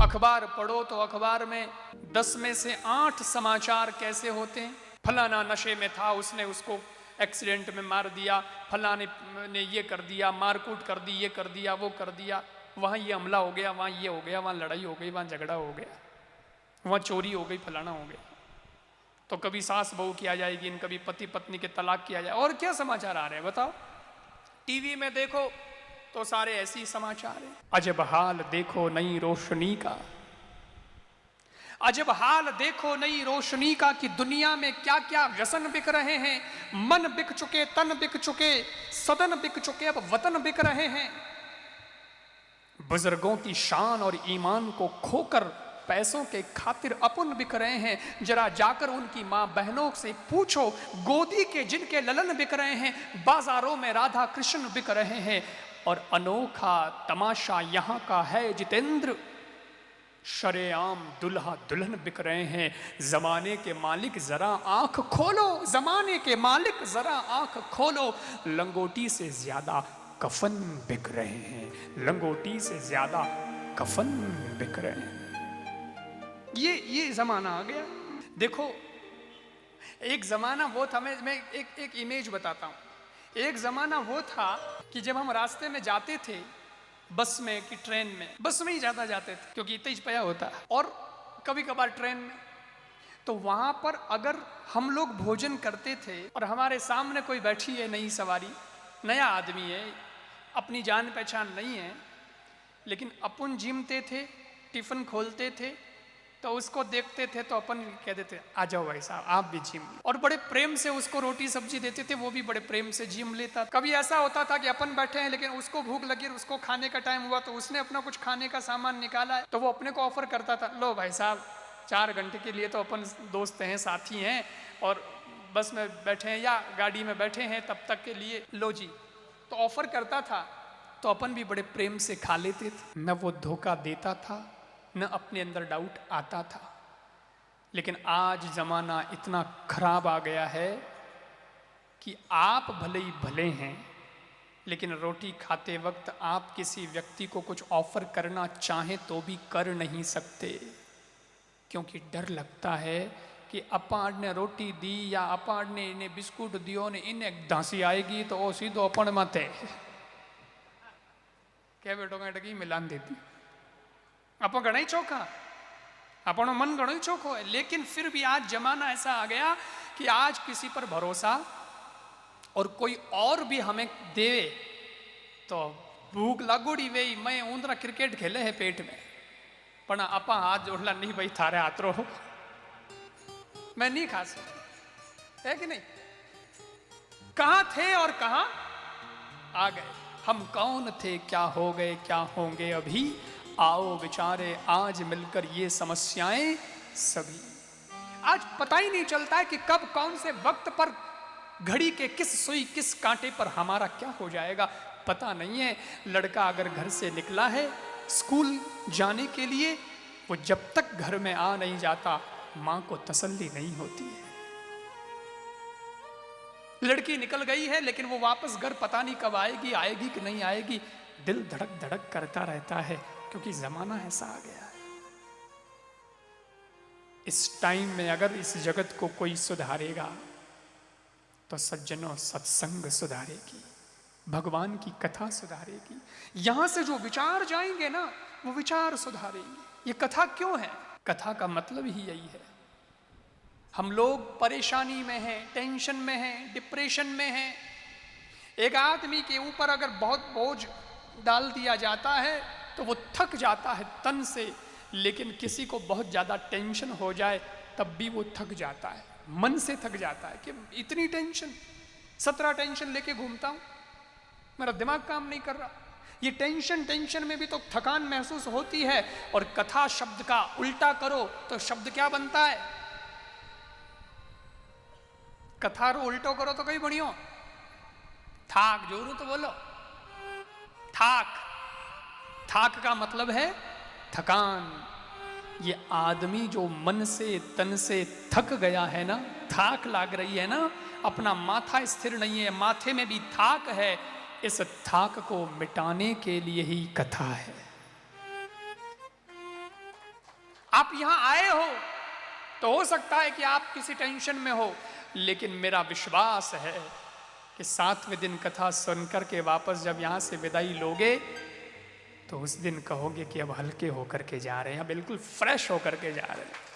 अखबार पढ़ो तो अखबार में 10 में से 8 समाचार कैसे होते हैं। फलाना नशे में था, उसने उसको एक्सीडेंट में मार दिया, फलाने ने ये कर दिया, मारकूट कर दी, ये कर दिया, वो कर दिया, वहाँ ये हमला हो गया, वहाँ ये हो गया, वहाँ लड़ाई हो गई, वहाँ झगड़ा हो गया, वहाँ चोरी हो गई, फलाना हो गया। तो कभी सास बहू की आ जाएगी, कभी पति पत्नी के तलाक किया जाए। और क्या समाचार आ रहे हैं बताओ। टीवी में देखो तो सारे ऐसे ही समाचार हैं। अजब हाल देखो नई रोशनी का, अजब हाल देखो नई रोशनी का कि दुनिया में क्या क्या व्यसन बिक रहे हैं। मन बिक चुके, तन बिक चुके, सदन बिक चुके, अब वतन बिक रहे हैं। बुजुर्गों की शान और ईमान को खोकर पैसों के खातिर अपन बिक रहे हैं। जरा जाकर उनकी मां बहनों से पूछो, गोदी के जिनके ललन बिक रहे हैं, बाजारों में राधा कृष्ण बिक रहे हैं। और अनोखा तमाशा यहां का है जितेंद्र, शरेआम दुल्हा दुल्हन बिक रहे हैं। जमाने के मालिक जरा आंख खोलो, जमाने के मालिक जरा आंख खोलो, लंगोटी से ज्यादा कफन बिक रहे हैं, लंगोटी से ज्यादा कफन बिक रहे हैं। ये जमाना आ गया। देखो एक जमाना वो था, मैं एक इमेज बताता हूं। एक जमाना वो था कि जब हम रास्ते में जाते थे, बस में कि ट्रेन में, बस में ही ज्यादा जाते थे क्योंकि तेज पया होता, और कभी कभार ट्रेन में, तो वहां पर अगर हम लोग भोजन करते थे और हमारे सामने कोई बैठी है नई सवारी, नया आदमी है, अपनी जान पहचान नहीं है, लेकिन अपन जिमते थे, टिफिन खोलते थे, तो उसको देखते थे तो अपन कह देते आ जाओ भाई साहब आप भी जिम, और बड़े प्रेम से उसको रोटी सब्जी देते थे, वो भी बड़े प्रेम से जिम लेता। कभी ऐसा होता था कि अपन बैठे हैं लेकिन उसको भूख लगी, उसको खाने का टाइम हुआ तो उसने अपना कुछ खाने का सामान निकाला है, तो वो अपने को ऑफर करता था, लो भाई साहब 4 घंटे के लिए तो अपन दोस्त हैं, साथी हैं, और बस में बैठे हैं या गाड़ी में बैठे हैं तब तक के लिए लो जी, तो ऑफर करता था। तो अपन भी बड़े प्रेम से खा लेते थे, न वो धोखा देता था, न अपने अंदर डाउट आता था। लेकिन आज जमाना इतना खराब आ गया है कि आप भले ही भले हैं, लेकिन रोटी खाते वक्त आप किसी व्यक्ति को कुछ ऑफर करना चाहें तो भी कर नहीं सकते, क्योंकि डर लगता है कि अपाड़ ने रोटी दी या अपाड़ ने इन्हें बिस्कुट दियो ने इन्हें धांसी आएगी तो वो सीधो अपन मत है क्या बेटो का मिलान देती। आप घना ही चौखा, अपनो मन घणो ही चौखो है, लेकिन फिर भी आज जमाना ऐसा आ गया कि आज किसी पर भरोसा, और कोई और भी हमें दे तो भूख लागोड़ी वे मैं ऊंदरा क्रिकेट खेले है पेट में, पण आपा हाथ जोड़ला नहीं भाई थारे हाथ रो मैं नहीं खा सकता, है कि नहीं। कहां थे और कहां आ गए, हम कौन थे, क्या हो गए, क्या होंगे अभी, आओ बेचारे आज मिलकर ये समस्याएं सभी। आज पता ही नहीं चलता है कि कब कौन से वक्त पर घड़ी के किस सुई किस कांटे पर हमारा क्या हो जाएगा, पता नहीं है। लड़का अगर घर से निकला है स्कूल जाने के लिए, वो जब तक घर में आ नहीं जाता मां को तसल्ली नहीं होती है। लड़की निकल गई है लेकिन वो वापस घर पता नहीं कब आएगी, आएगी कि नहीं आएगी, दिल धड़क धड़क करता रहता है, क्योंकि जमाना ऐसा आ गया है। इस टाइम में अगर इस जगत को कोई सुधारेगा तो सज्जनों सत्संग सुधारेगी, भगवान की कथा सुधारेगी। यहां से जो विचार जाएंगे ना वो विचार सुधारेंगे। ये कथा क्यों है, कथा का मतलब ही यही है। हम लोग परेशानी में हैं, टेंशन में हैं, डिप्रेशन में हैं। एक आदमी के ऊपर अगर बहुत बोझ डाल दिया जाता है तो वो थक जाता है तन से, लेकिन किसी को बहुत ज़्यादा टेंशन हो जाए तब भी वो थक जाता है, मन से थक जाता है कि इतनी टेंशन, 17 टेंशन लेके घूमता हूँ, मेरा दिमाग काम नहीं कर रहा। ये टेंशन में भी तो थकान महसूस होती है। और कथा शब्द का उल्टा करो तो शब्द क्या बनता है, कथा रो उल्टो करो तो कहीं बढ़ियो, थाक जोरू तो बोलो, थाक, थाक का मतलब है थकान। ये आदमी जो मन से तन से थक गया है ना, थाक लाग रही है ना, अपना माथा स्थिर नहीं है, माथे में भी थाक है, इस थाक को मिटाने के लिए ही कथा है। आप यहां आए हो तो हो सकता है कि आप किसी टेंशन में हो, लेकिन मेरा विश्वास है कि 7वें दिन कथा सुनकर के वापस जब यहां से विदाई लोगे तो उस दिन कहोगे कि अब हल्के होकर के जा रहे हैं, बिल्कुल फ्रेश होकर के जा रहे हैं।